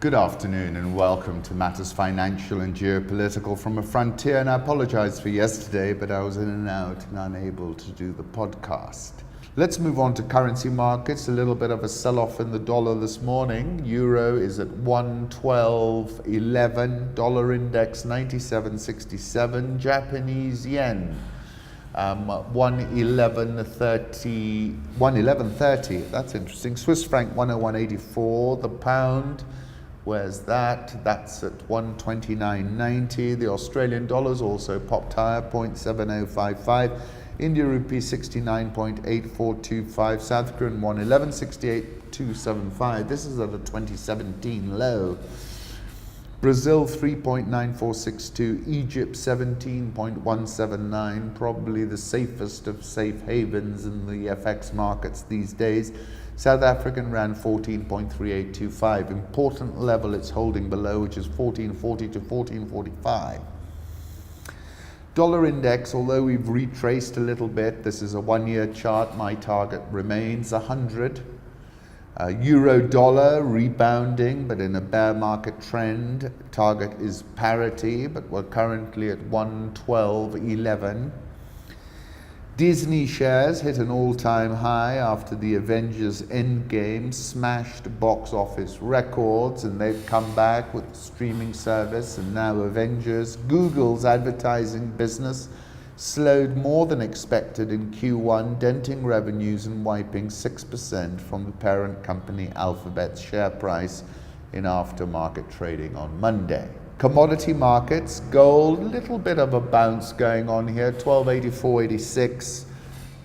Good afternoon and welcome to Matters Financial and Geopolitical from a Frontier. And I apologize for yesterday, but I was in and out and unable to do the podcast. Let's move on to currency markets. A little bit of a sell-off in the dollar this morning. Euro is at 112.11. Dollar index 97.67. Japanese yen 111.30. That's interesting. Swiss franc 101.84. The pound, where's that? That's at 129.90. The Australian dollar's also popped higher, 0.7055. India rupee 69.8425. South Korean 111.68.275. This is at a 2017 low. Brazil 3.9462. Egypt 17.179. Probably the safest of safe havens in the FX markets these days. South African Rand 14.3825. Important level it's holding below, which is 1440 to 1445. Dollar index, although we've retraced a little bit, this is a one-year chart, my target remains 100. Euro dollar rebounding, but in a bear market trend. Target is parity, but we're currently at 112.11. Disney shares hit an all-time high after the Avengers Endgame smashed box office records, and they've come back with streaming service and now Avengers. Google's advertising business slowed more than expected in Q1, denting revenues and wiping 6% from the parent company Alphabet's share price in aftermarket trading on Monday. Commodity markets, gold, little bit of a bounce going on here, 1284.86.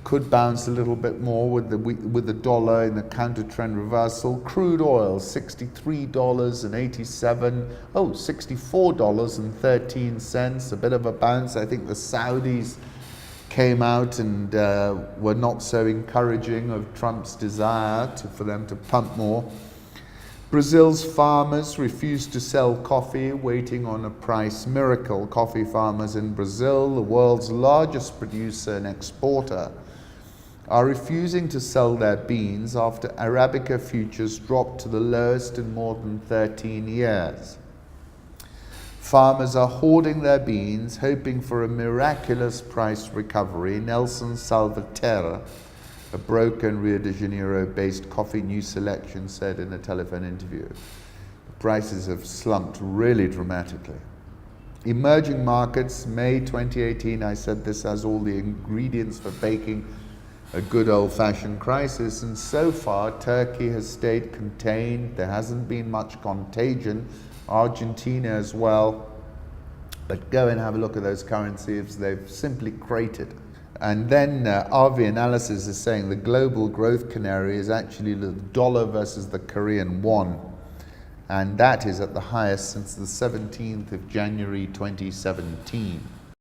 Could bounce a little bit more with the dollar in the counter trend reversal. Crude oil, $63.87. Oh, $64.13. A bit of a bounce. I think the Saudis came out and were not so encouraging of Trump's desire for them to pump more. Brazil's farmers refuse to sell coffee, waiting on a price miracle. Coffee farmers in Brazil, the world's largest producer and exporter, are refusing to sell their beans after Arabica futures dropped to the lowest in more than 13 years. Farmers are hoarding their beans, hoping for a miraculous price recovery. Nelson Salvaterra, a broker in Rio de Janeiro-based Coffee News Selection, said in a telephone interview. The prices have slumped really dramatically. Emerging markets, May 2018, I said this has all the ingredients for baking a good old-fashioned crisis, and so far Turkey has stayed contained. There hasn't been much contagion. Argentina as well. But go and have a look at those currencies. They've simply cratered. And then RV Analysis is saying the global growth canary is actually the dollar versus the Korean won. And that is at the highest since the 17th of January 2017.